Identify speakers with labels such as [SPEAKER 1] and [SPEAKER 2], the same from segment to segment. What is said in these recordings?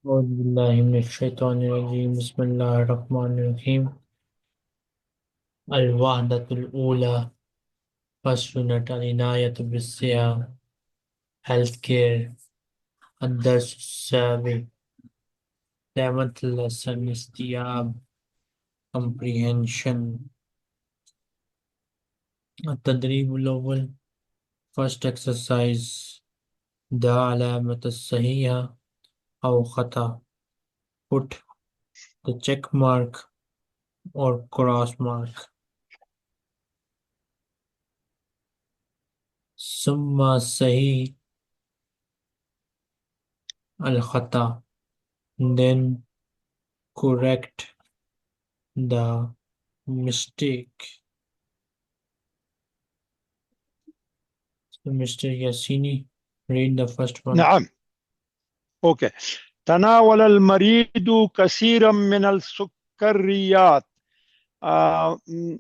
[SPEAKER 1] أعوذ بالله من الشيطان الرجيم بسم الله الرحمن الرحيم الوحدة الأولى First unit العناية بالصحة health care الدرس السابع 11th lesson استيعاب comprehension التدريب الأول first exercise ضع علامة الصحيحة أو خطأ put the check mark or cross mark ثم الصحيح الخطأ then correct the mistake. So Mr. Yassini, read the first one.
[SPEAKER 2] نعم. أوكي. تناول المريض كثيرا من السكريات. uh, mm,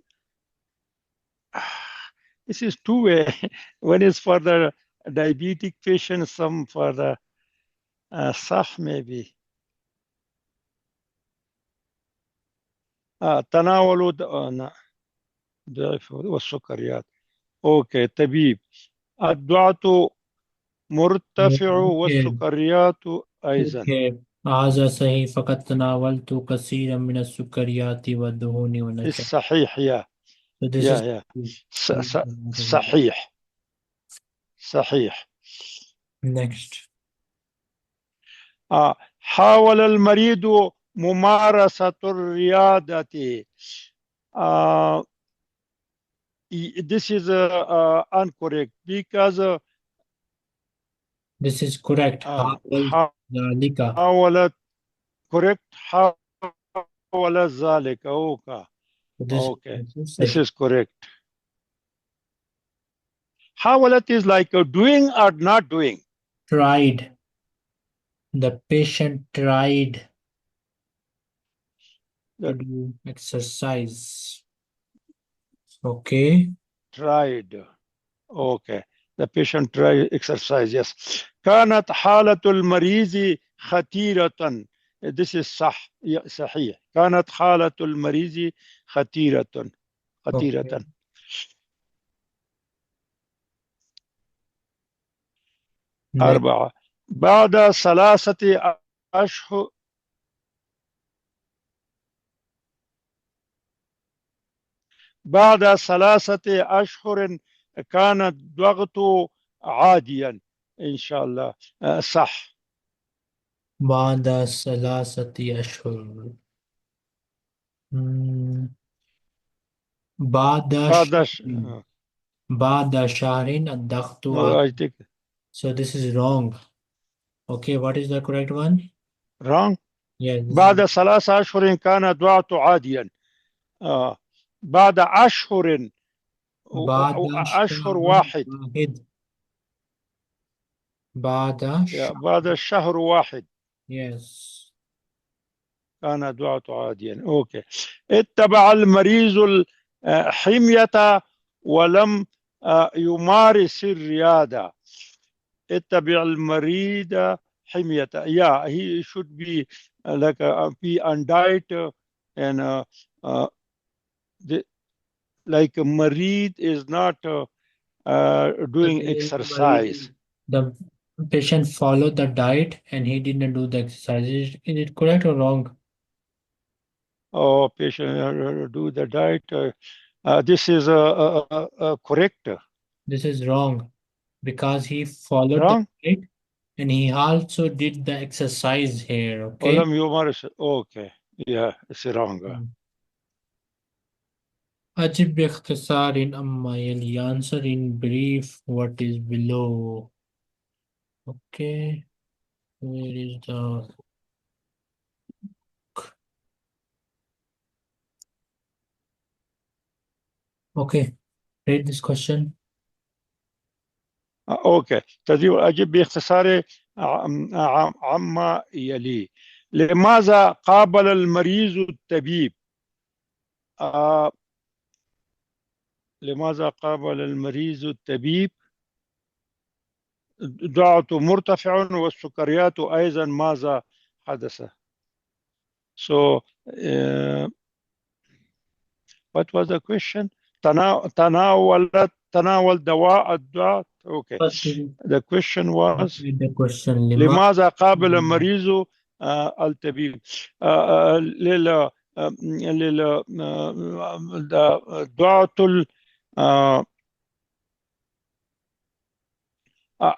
[SPEAKER 2] this is two way. One is for the diabetic patient, some for the صح maybe. تناول ضعف والسكريات. Okay. طبيب. الضغط مرتفع
[SPEAKER 1] Okay,
[SPEAKER 2] والسكريات أيضا.
[SPEAKER 1] okay. هذا صحيح فقد تناولت كثيرا من السكريات والدهون والنشا.
[SPEAKER 2] الصحيح
[SPEAKER 1] So this is
[SPEAKER 2] يا صحيح صحيح.
[SPEAKER 1] next.
[SPEAKER 2] حاول المريض ممارسة الرياضة. uh, this is incorrect because
[SPEAKER 1] This is correct. حاول ذلك.
[SPEAKER 2] حاولت correct حاول ذلك.
[SPEAKER 1] So
[SPEAKER 2] okay
[SPEAKER 1] this is
[SPEAKER 2] this
[SPEAKER 1] صحيح.
[SPEAKER 2] is correct. حاولت is like doing or not doing.
[SPEAKER 1] Tried. The patient tried to
[SPEAKER 2] The
[SPEAKER 1] do exercise. Okay.
[SPEAKER 2] tried. Okay. The patient tried exercise. Yes. كانت حالة المريض خطيرة. This is صحيح. كانت حالة المريض خطيرة.
[SPEAKER 1] Okay.
[SPEAKER 2] خطيرة.
[SPEAKER 1] Next.
[SPEAKER 2] 4. بعد 3 أشهر بعد 3 أشهر كان الضغط عاديا إن شاء الله. صح.
[SPEAKER 1] بعد 3 أشهر. Hmm. بعد
[SPEAKER 2] بعد
[SPEAKER 1] شهر. بعد شهر الضغط
[SPEAKER 2] no, I
[SPEAKER 1] عالي.
[SPEAKER 2] think
[SPEAKER 1] So this is wrong. Okay, what is the correct one?
[SPEAKER 2] wrong.
[SPEAKER 1] Yeah, this is
[SPEAKER 2] بعد 3 أشهر كان الضغط عاديا. بعد أشهر
[SPEAKER 1] بعد
[SPEAKER 2] أشهر
[SPEAKER 1] شهر
[SPEAKER 2] واحد.
[SPEAKER 1] واحد. بعد
[SPEAKER 2] بعد
[SPEAKER 1] شهر.
[SPEAKER 2] شهر واحد
[SPEAKER 1] Yes.
[SPEAKER 2] كان الضغط عاديا. أوكي. اتبع المريض الحمية ولم يمارس الرياضة. اتبع المريض حمية. Yeah, he should be like be on diet and the, like Marid is not doing exercise.
[SPEAKER 1] The patient followed the diet and he didn't do the exercise. Is it correct or wrong?
[SPEAKER 2] Or patient do the diet. This is correct.
[SPEAKER 1] This is wrong because he followed the
[SPEAKER 2] Wrong.
[SPEAKER 1] diet and he also did the exercise here. Okay.
[SPEAKER 2] ولم يمارس. Okay. Yeah, it's wrong.
[SPEAKER 1] أجب باختصار أما يلي. Answer in brief what is below. Okay. Where is the okay? Read this question.
[SPEAKER 2] Okay. تدريب اجب باختصار عما يلي. لماذا قابل المريض الطبيب؟ لماذا قابل المريض الطبيب؟ ضغط مرتفع والسكريات ايضا. ماذا حدث. So what was the question? تناول دواء الضغط. Okay.
[SPEAKER 1] First, you
[SPEAKER 2] The question was
[SPEAKER 1] repeat the question.
[SPEAKER 2] لماذا قابل المريض الطبيب؟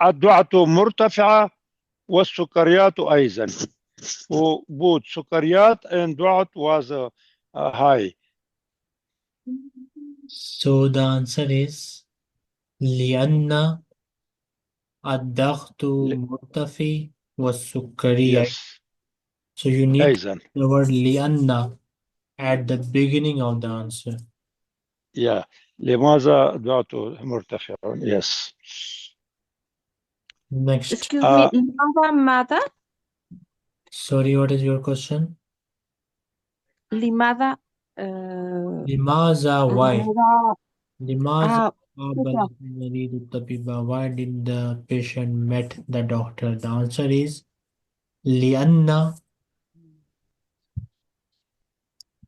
[SPEAKER 2] الضغط مرتفعة والسكريات أيضا. both سكريات and ضغط was high.
[SPEAKER 1] So the answer is لأن الضغط مرتفع والسكري.
[SPEAKER 2] Yes.
[SPEAKER 1] So you need
[SPEAKER 2] أيضا.
[SPEAKER 1] the word لأن at the beginning of the answer.
[SPEAKER 2] Yeah. لماذا ضغط مرتفع؟ Yes.
[SPEAKER 1] Next.
[SPEAKER 3] Excuse me, لماذا ماذا؟
[SPEAKER 1] Sorry, what is your question?
[SPEAKER 3] لماذا
[SPEAKER 1] لماذا why?
[SPEAKER 3] لماذا
[SPEAKER 1] لماذا قابل
[SPEAKER 3] شكرا.
[SPEAKER 1] المريض الطبيب? Why did the patient met the doctor? The answer is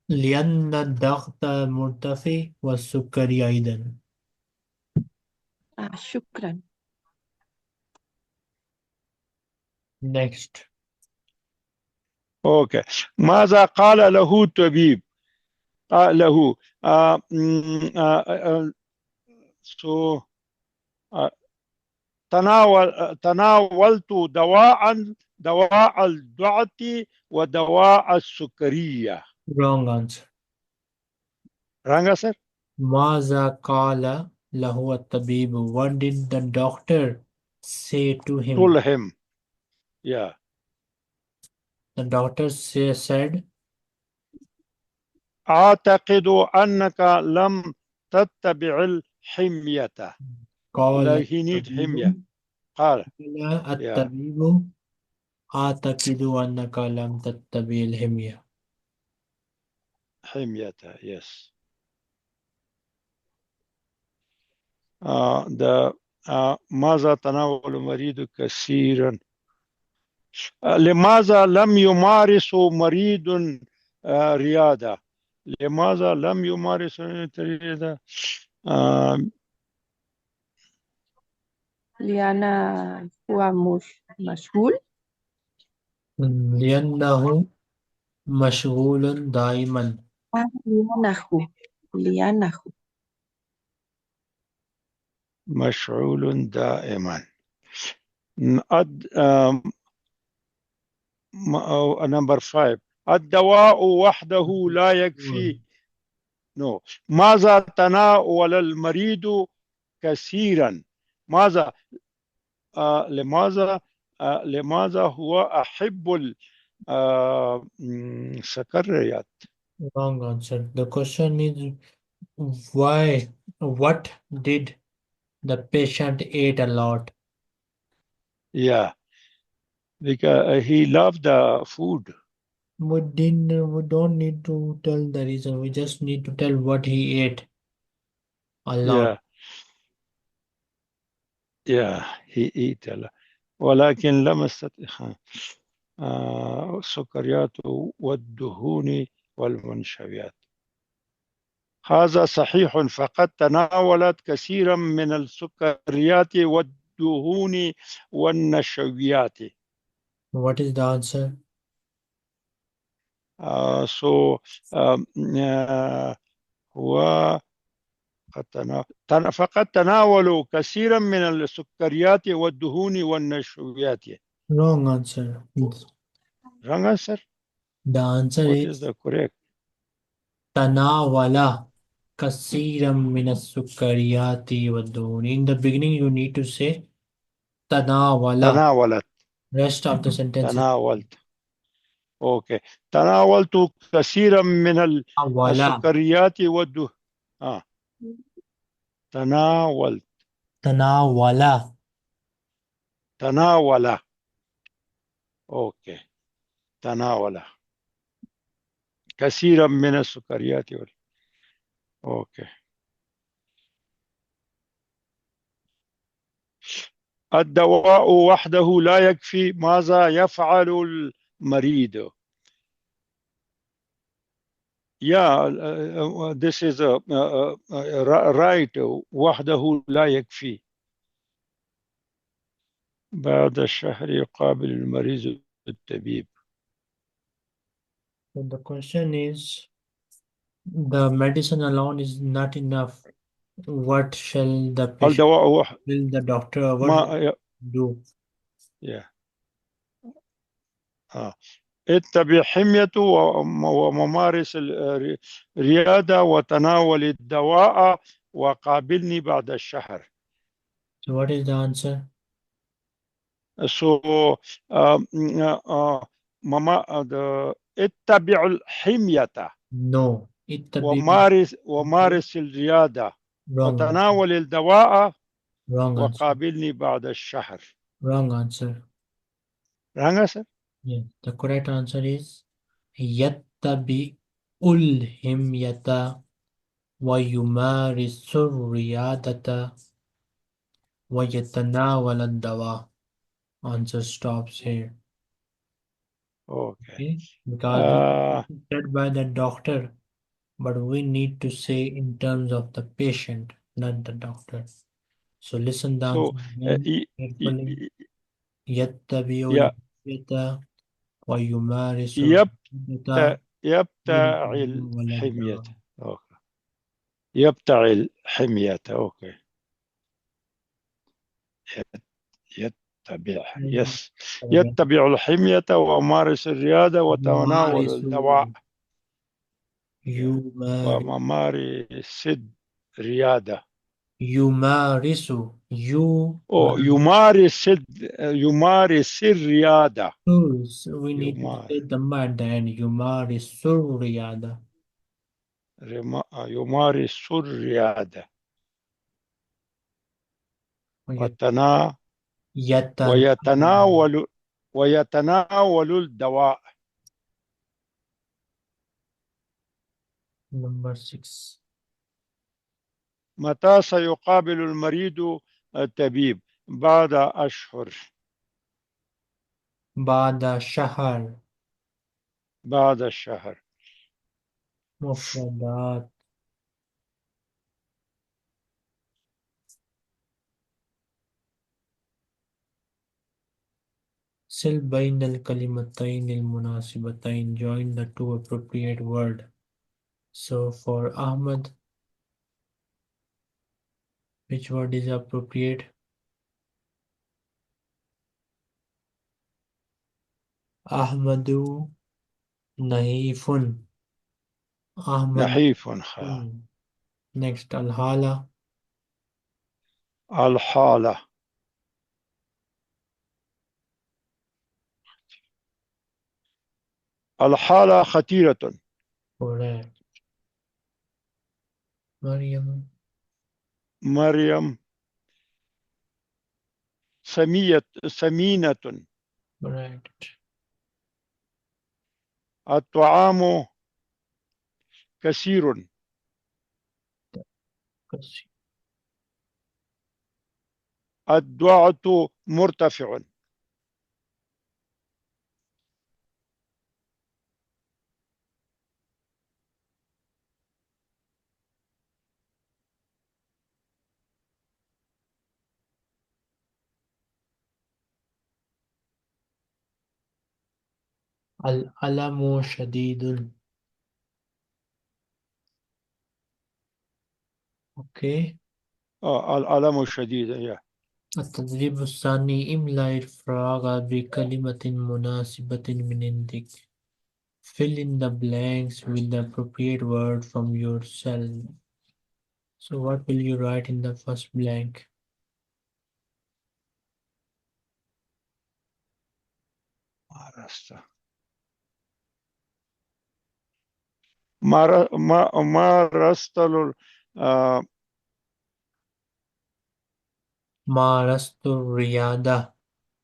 [SPEAKER 1] لأن الضغط مرتفع والسكري أيضا.
[SPEAKER 3] شكرا.
[SPEAKER 1] Next.
[SPEAKER 2] Okay. ماذا قال له الطبيب؟ قال له so تناولت دواء الضغط ودواء السكرية.
[SPEAKER 1] Wrong answer.
[SPEAKER 2] Wrong answer?
[SPEAKER 1] ماذا قال له الطبيب? What did the doctor say to him?
[SPEAKER 2] Told him. Yeah.
[SPEAKER 1] The doctor said
[SPEAKER 2] أعتقد أنك لم تتبع الحمية.
[SPEAKER 1] قال
[SPEAKER 2] Like he need حمية. قال. Yeah.
[SPEAKER 1] الطبيب أعتقد أنك لم تتبع الحمية.
[SPEAKER 2] حمية. Yes. ماذا تناول المريض كثيرا؟ لماذا لم يمارس مريض رياضة؟ لماذا لم يمارس رياضة؟
[SPEAKER 3] لأن هو مشغول.
[SPEAKER 1] لأنه مشغول دائما.
[SPEAKER 3] لأنه
[SPEAKER 2] مشغول دائما. نمبر 5 الدواء وحده لا يكفي. No. ماذا تناول المريض كثيرا؟ ماذا لماذا هو أحب السكريات؟
[SPEAKER 1] Wrong answer. The question is why? What did the patient ate a lot?
[SPEAKER 2] Yeah, because he loved the food.
[SPEAKER 1] We don't need to tell the reason. We just need to tell what he ate a lot.
[SPEAKER 2] Yeah, he ate a lot. ولكن لم يستطع السكريات والدهون والمنشويات. هذا صحيح، فقد تناولت كثيرا من السكريات والدهون والنشويات.
[SPEAKER 1] What is the answer?
[SPEAKER 2] So هو فقد تناولوا كثيرا من السكريات والدهون والنشويات.
[SPEAKER 1] Wrong answer.
[SPEAKER 2] Wrong answer?
[SPEAKER 1] The answer
[SPEAKER 2] What is
[SPEAKER 1] is
[SPEAKER 2] the correct?
[SPEAKER 1] تناول كثيرا من السكريات والدهون. In the beginning, you need to say تناول.
[SPEAKER 2] تناولت.
[SPEAKER 1] Rest of the sentence is
[SPEAKER 2] تناولت. اوكي. تناولت كثيرا من
[SPEAKER 1] تناول.
[SPEAKER 2] السكريات والدهون. تناولت.
[SPEAKER 1] تناول.
[SPEAKER 2] تناول. اوكي. تناول كثيرا من السكريات اوكي. الدواء وحده لا يكفي. ماذا يفعل مريض. Yeah, this is right. وحده لا يكفي. بعد الشهر يقابل المريض الطبيب.
[SPEAKER 1] So the question is, the medicine alone is not enough. What shall the patient,
[SPEAKER 2] الدواء
[SPEAKER 1] will the doctor, what
[SPEAKER 2] ما
[SPEAKER 1] do?
[SPEAKER 2] yeah. اتبع حميته وممارس الرياضة وتناول الدواء وقابلني بعد الشهر.
[SPEAKER 1] So what is the answer?
[SPEAKER 2] So اتبع الحمية
[SPEAKER 1] No. Ittabi.
[SPEAKER 2] ومارس الرياضة
[SPEAKER 1] Wrong answer.
[SPEAKER 2] وتناول الدواء
[SPEAKER 1] Wrong answer.
[SPEAKER 2] وقابلني بعد الشهر.
[SPEAKER 1] Wrong answer.
[SPEAKER 2] Wrong answer?
[SPEAKER 1] Yeah. The correct answer is yattabi ulhimyata wa yumarisu riyadata wa yatanawala dawa. Answer stops here.
[SPEAKER 2] Okay.
[SPEAKER 1] Okay? Because this is said by the doctor, but we need to say in terms of the patient, not the doctor. So listen the
[SPEAKER 2] So
[SPEAKER 1] answer again carefully. يتبع
[SPEAKER 2] yeah,
[SPEAKER 1] الهدية ويمارس الرياضة
[SPEAKER 2] يبتعي
[SPEAKER 1] ويتناول
[SPEAKER 2] الحمية.
[SPEAKER 1] الدواء.
[SPEAKER 2] Okay. يبتعي الحمية. أوكي. يتبع يس يتبع الحمية ومارس الرياضة وتناول
[SPEAKER 1] يمارس
[SPEAKER 2] الدواء
[SPEAKER 1] يمارس
[SPEAKER 2] وممارس الرياضة.
[SPEAKER 1] يمارس
[SPEAKER 2] يمارس الرياضة.
[SPEAKER 1] We need to say the mad and يمارس الرياضة.
[SPEAKER 2] يمارس الرياضة ويتناول الدواء.
[SPEAKER 1] Number 6.
[SPEAKER 2] متى سيقابل المريض الطبيب؟ بعد أشهر.
[SPEAKER 1] بعد شهر.
[SPEAKER 2] بعد الشهر.
[SPEAKER 1] مفردات. سل بين الكلمتين المناسبتين. Join the two appropriate word. So for Ahmad, which word is appropriate? Ahmadu Nahifun. Ahmad.
[SPEAKER 2] نحيف.
[SPEAKER 1] Next, Al-Hala.
[SPEAKER 2] الحالة. الحالة خطيرة.
[SPEAKER 1] Correct. Maryam.
[SPEAKER 2] Maryam سمينة.
[SPEAKER 1] Correct.
[SPEAKER 2] الطعام كثير. الدعوة مرتفع.
[SPEAKER 1] الألم شديد. Okay.
[SPEAKER 2] الألم شديد.
[SPEAKER 1] التدريب الثاني. املأ الفراغ بكلمة مناسبة من عندك. Fill in the blanks with the appropriate word from yourself. So what will you write in the first blank?
[SPEAKER 2] مارست
[SPEAKER 1] مارست الرياضة.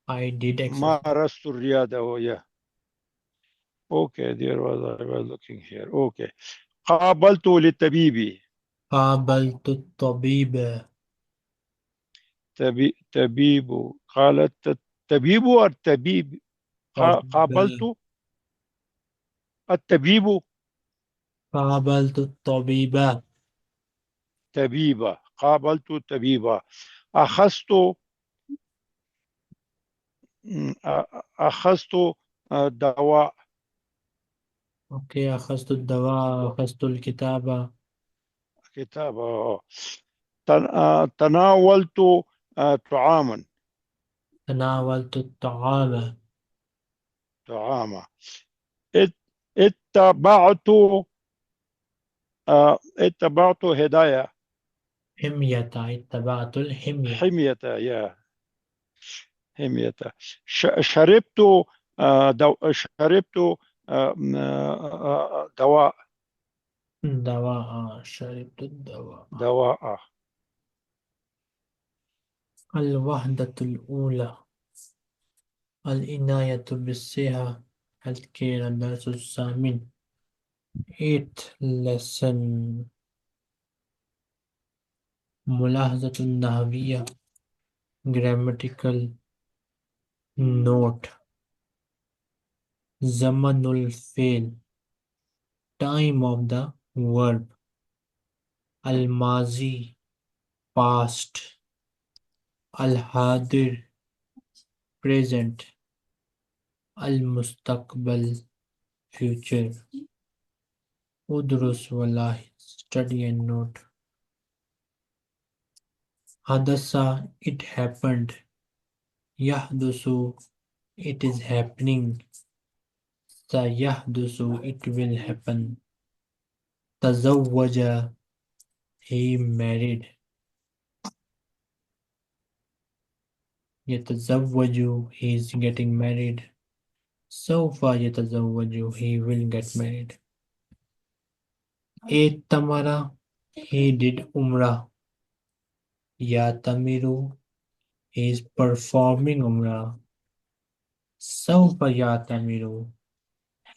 [SPEAKER 1] I did exercise.
[SPEAKER 2] مارست الرياضة. Okay, there I was looking here. Okay. قابلت للطبيب.
[SPEAKER 1] قابلت الطبيب.
[SPEAKER 2] طبيب. قالت الطبيب والطبيب. قابلت الطبيب
[SPEAKER 1] قابلت الطبيب.
[SPEAKER 2] طبيبة، قابلت طبيبة. أخذت أخذت دواء.
[SPEAKER 1] Okay, أخذت الدواء، أخذت الكتاب.
[SPEAKER 2] كتابة. تناولت طعاما.
[SPEAKER 1] تناولت الطعام.
[SPEAKER 2] طعاما. ات- اتبعت اتبعت هدايا.
[SPEAKER 1] حمية، اتبعت الحمية.
[SPEAKER 2] حمية يا حمية. شربت شربت دواء.
[SPEAKER 1] دواء، شربت الدواء.
[SPEAKER 2] دواء.
[SPEAKER 1] الوحدة الأولى، العناية بالصحة، health care. الدرس الثامن، 8th lesson. ملاحظة النحوية، grammatical note. زمن الفعل، time of the verb. الماضي past. الحاضر present. المستقبل future. Others ولاحظ study and note. حدث it happened. يحدث it is happening. سيحدث it will happen. تزوج he married. يتزوج he is getting married. سوف يتزوج he will get married. ائتمر he did umrah. يأتمر he is performing umrah. سوف يأتمر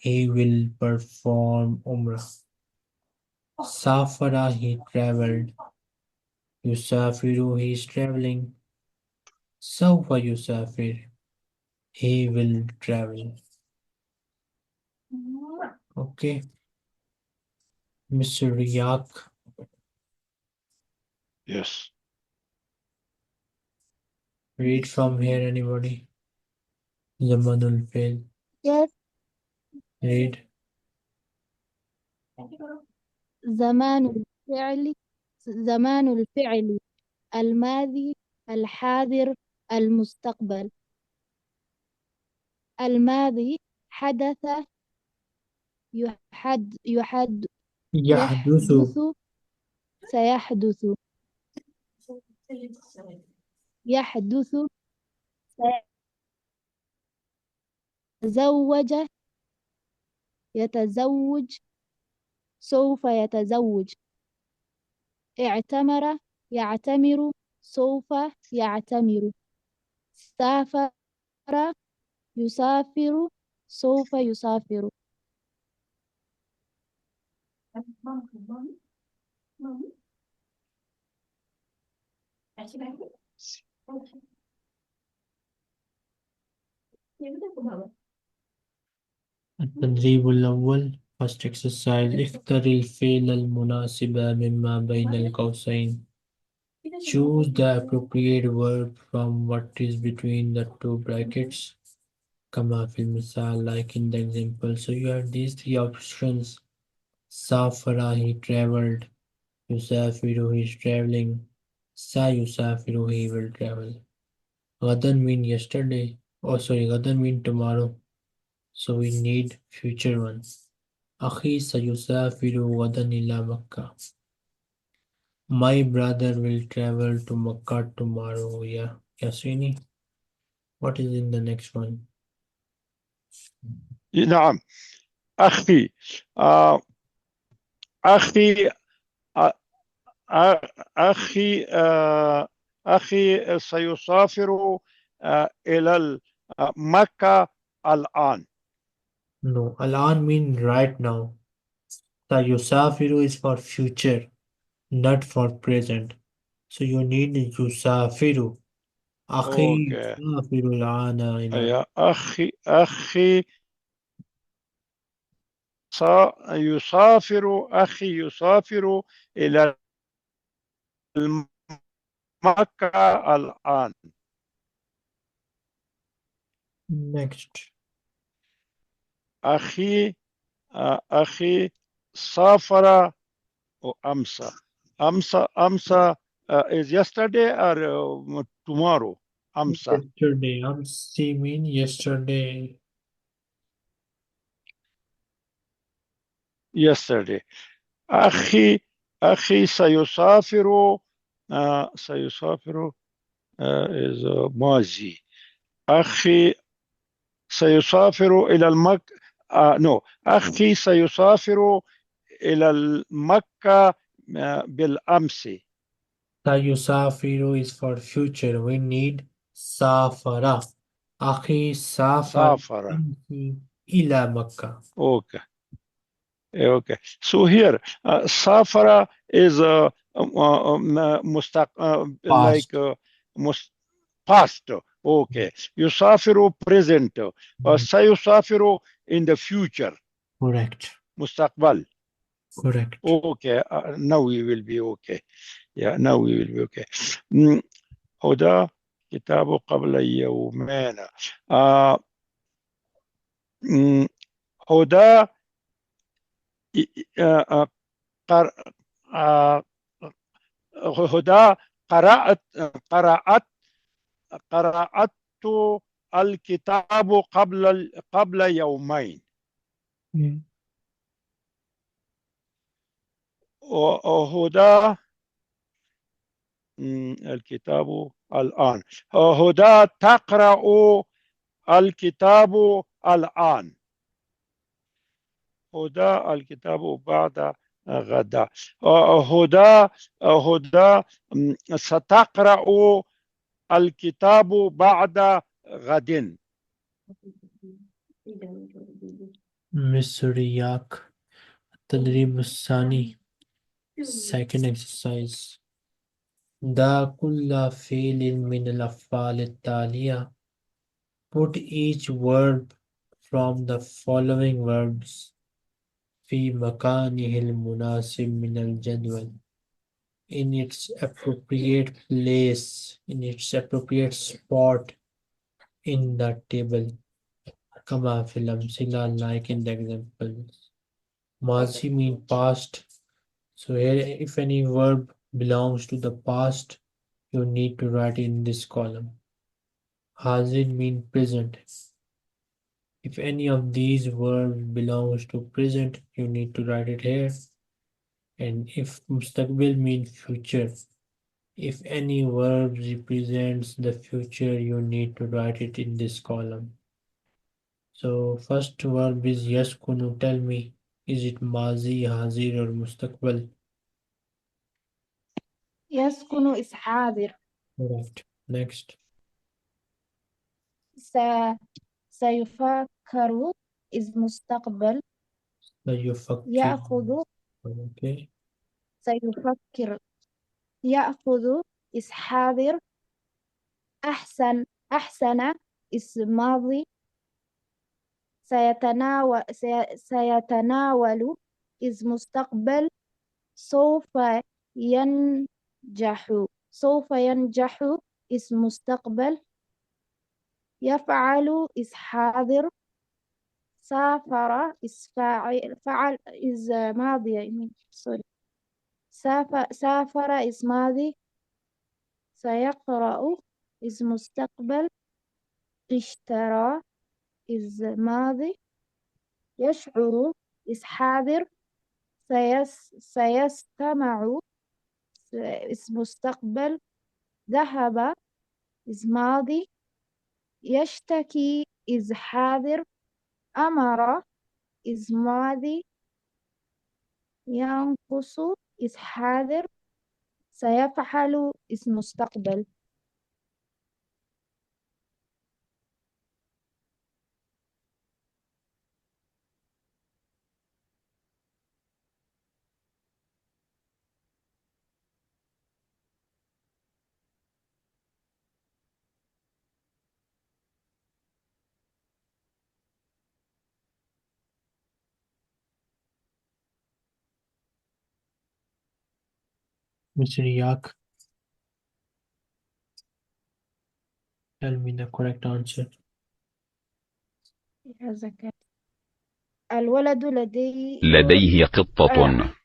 [SPEAKER 1] he will perform umrah. سافر he traveled. يسافر he is traveling. سوف يسافر he will travel. Okay, Mr. Riyak,
[SPEAKER 2] Yes.
[SPEAKER 1] read from here. Anybody? Zamanul Fail.
[SPEAKER 4] Yes.
[SPEAKER 1] Read.
[SPEAKER 4] زمان الفعل زمان الفعل الماضي الحاضر المستقبل. الماضي حدث
[SPEAKER 1] يحدث.
[SPEAKER 4] يحدث سيحدث. يحدث تزوج يتزوج سوف يتزوج. اعتمر يعتمر سوف يعتمر. سافر يسافر سوف يسافر.
[SPEAKER 1] التدريب الأول. First exercise. Akhtar الفعل المناسب مما بين القوسين. Choose the appropriate verb from what is between the two brackets. كما في المثال, like in the example. So you have these three options. سافر he traveled. يسافر he is traveling. سيسافر he will travel. غدا mean yesterday. Oh sorry, غدا mean tomorrow. So we need future one. أخي سيسافر غدا إلى مكة. My brother will travel to Makkah tomorrow. Yeah, Yasini. What is in the next one?
[SPEAKER 2] نعم. أخي أخي أخي أخي سيسافر إلى مكة الآن.
[SPEAKER 1] No, Alan mean right now. Yusafiru is for future, not for present. So you need Yusafiru. أخي
[SPEAKER 2] okay.
[SPEAKER 1] يسافر الآن إلى.
[SPEAKER 2] يا أخي يسافر أخي يسافر إلى مكة الآن.
[SPEAKER 1] Next.
[SPEAKER 2] أخي سافر أمس. أمس is yesterday or tomorrow. أمس
[SPEAKER 1] Yesterday. Amsi mean yesterday.
[SPEAKER 2] yesterday. أخي سيسافر سيسافر is ماضي. أخي سيسافر إلى no. أخي سيسافر إلى مكة بالأمس.
[SPEAKER 1] Sayusafiru is for future. We need safara. Akhi safar
[SPEAKER 2] سافر.
[SPEAKER 1] ila Makkah.
[SPEAKER 2] Okay. Okay. So here, safara is like
[SPEAKER 1] Past.
[SPEAKER 2] past. Okay. يسافر present. سيسافر in the future.
[SPEAKER 1] Correct.
[SPEAKER 2] مستقبل.
[SPEAKER 1] Correct.
[SPEAKER 2] Okay. Now we will be okay. Yeah, now we will be okay. هدى كتاب قبل يومين. هدى هدى قرأت الكتاب قبل يومين.
[SPEAKER 1] Mm.
[SPEAKER 2] هدى الكتاب الآن. هدى تقرأ الكتاب الآن. هدى الكتاب بعد غدا. هدى ستقرأ الكتاب بعد غد.
[SPEAKER 1] Misriyak. التدريب الثاني. Second exercise. دا كل فعل من الأفعال التالية. Put each verb from the following verbs في مكانه المناسب من الجدول. In its appropriate place, in its appropriate spot in the table. كما في الأمثلة like in the examples. Mazi mean past. So here if any verb belongs to the past, you need to write in this column. Hazir mean present. If any of these verbs belongs to present, you need to write it here. And if mustaqbil mean future, if any verb represents the future, you need to write it in this column. So first verb is yaskunu. Tell me, is it mazi, hazir or mustaqbal?
[SPEAKER 4] يسكن is حاضر.
[SPEAKER 1] Correct. Next.
[SPEAKER 4] سيفكر is مستقبل.
[SPEAKER 1] Sayufakkir.
[SPEAKER 4] يأخذ
[SPEAKER 1] Okay.
[SPEAKER 4] سيفكر. يأخذ is حاضر. أحسن is ماضي. سيتناول is مستقبل. سوف ينجح is مستقبل. يفعل is حاضر. سافر is فعل is ماضي. sorry. سافر is ماضي. سيقرأ is مستقبل. اشترى is ماضي. يشعر is حاضر. سيستمع is مستقبل. ذهب is ماضي. يشتكي is حاضر. أمر is ماضي. ينقص is حاضر. سيفعل is مستقبل.
[SPEAKER 1] Mr. Yak, tell me the correct answer.
[SPEAKER 4] يا زكاة. الولد لديه
[SPEAKER 5] لديه قطة.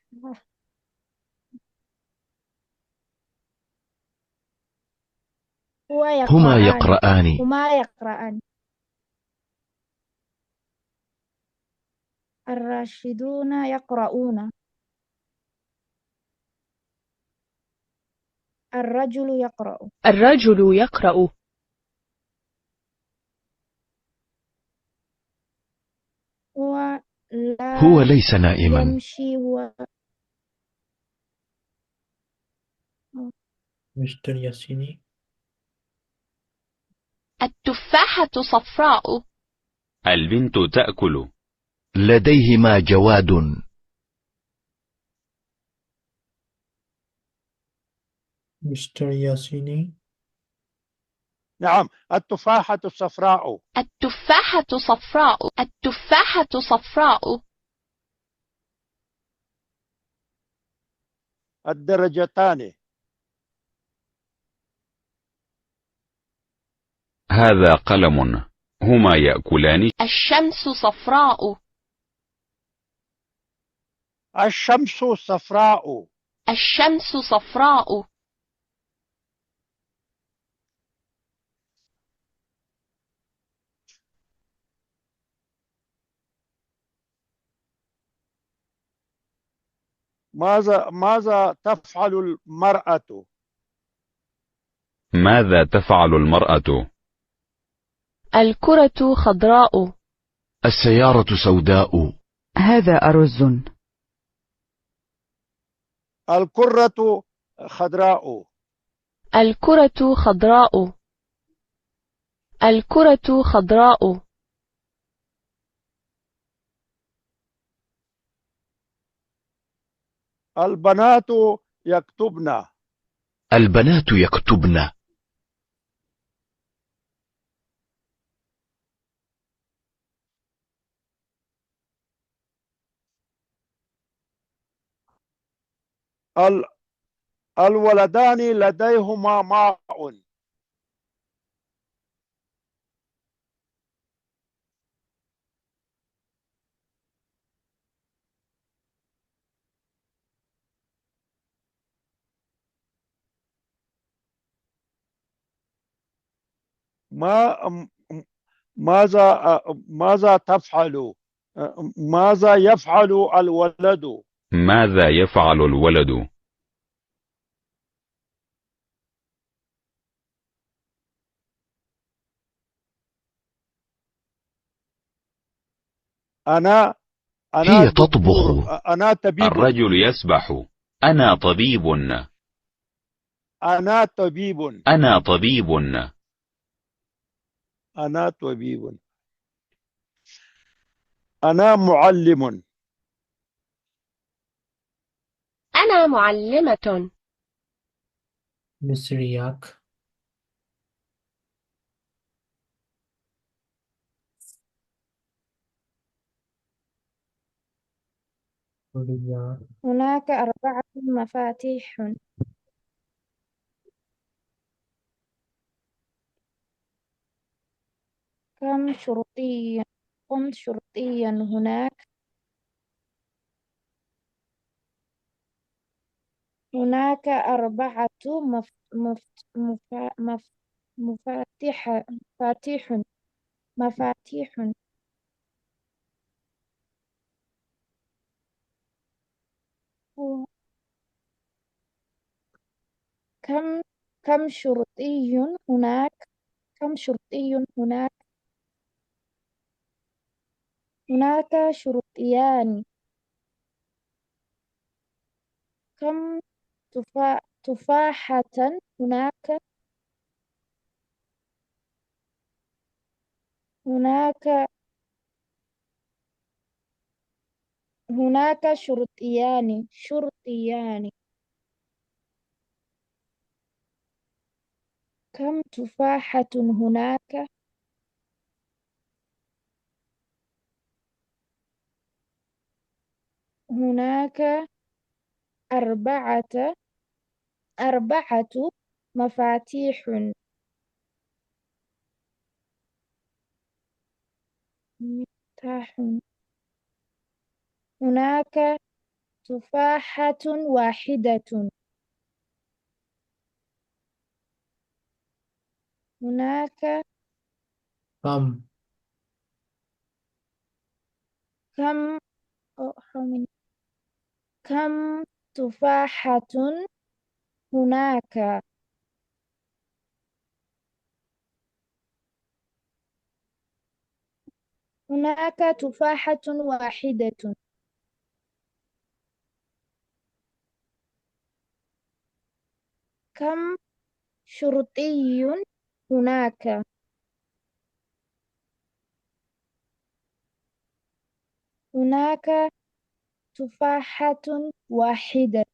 [SPEAKER 4] هما
[SPEAKER 5] يقرآن.
[SPEAKER 4] هما يقرآن. الراشدون يقرؤون. الرجل يقرأ.
[SPEAKER 6] الرجل يقرأ.
[SPEAKER 4] هو لا
[SPEAKER 5] ليس نائما.
[SPEAKER 4] يمشي. هو
[SPEAKER 1] Mr. Yassini,
[SPEAKER 6] التفاحة صفراء.
[SPEAKER 5] البنت تأكل. لديهما جواد.
[SPEAKER 1] Mr. Yassini,
[SPEAKER 2] نعم، التفاحة الصفراء.
[SPEAKER 6] التفاحة صفراء. التفاحة صفراء.
[SPEAKER 2] الدرجتان.
[SPEAKER 5] هذا قلم. هما يأكلان.
[SPEAKER 6] الشمس صفراء.
[SPEAKER 2] الشمس صفراء.
[SPEAKER 6] الشمس صفراء.
[SPEAKER 2] ماذا تفعل المرأة؟
[SPEAKER 5] ماذا تفعل المرأة؟
[SPEAKER 6] الكرة خضراء.
[SPEAKER 5] السيارة سوداء.
[SPEAKER 7] هذا أرز.
[SPEAKER 2] الكرة خضراء.
[SPEAKER 6] الكرة خضراء. الكرة خضراء.
[SPEAKER 2] البنات يكتبن.
[SPEAKER 5] البنات يكتبن.
[SPEAKER 2] الولدان لديهما ماء. ما ماذا تفعل؟ ماذا يفعل الولد؟
[SPEAKER 5] ماذا يفعل الولد؟
[SPEAKER 2] أنا
[SPEAKER 5] هي
[SPEAKER 2] دكتور.
[SPEAKER 5] تطبخ.
[SPEAKER 2] أنا طبيب.
[SPEAKER 5] الرجل يسبح. أنا طبيب.
[SPEAKER 2] أنا طبيب.
[SPEAKER 5] أنا طبيب.
[SPEAKER 2] أنا طبيب. أنا معلم.
[SPEAKER 6] أنا معلمة.
[SPEAKER 1] Mr. Yak, Riya,
[SPEAKER 4] هناك 4 مفاتيح. كم شرطيا هناك؟ هناك 4 مفاتيح. مفاتيح. كم كم شرطي هناك؟ كم شرطي هناك؟ هناك شرطيان. كم تفاحة هناك؟ هناك شرطيان. كم تفاحة هناك؟ هناك 4 4 مفاتيح. مفتاح. هناك تفاحة واحدة. هناك
[SPEAKER 1] كم
[SPEAKER 4] كم how many؟ كم تفاحة هناك؟ هناك تفاحة واحدة. كم شرطي هناك؟ هناك تفاحة واحدة.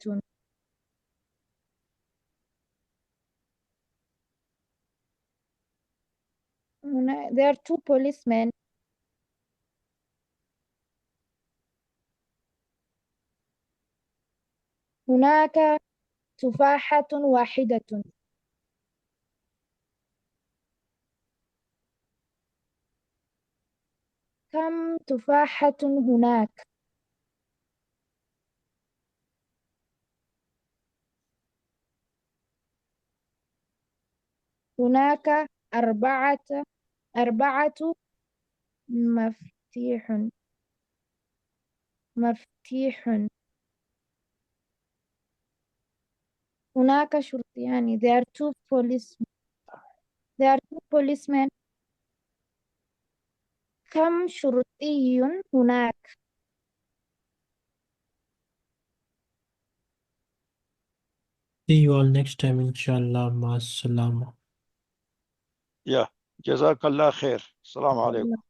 [SPEAKER 4] There are 2 policemen. هناك تفاحة واحدة. كم تفاحة هناك؟ هناك أربعة مفاتيح. هناك شرطيان. There are 2 policemen. There are 2 policemen. كم شرطي هناك؟
[SPEAKER 1] See you all next time inshallah. Ma salama.
[SPEAKER 2] يا جزاك الله خير. السلام عليكم.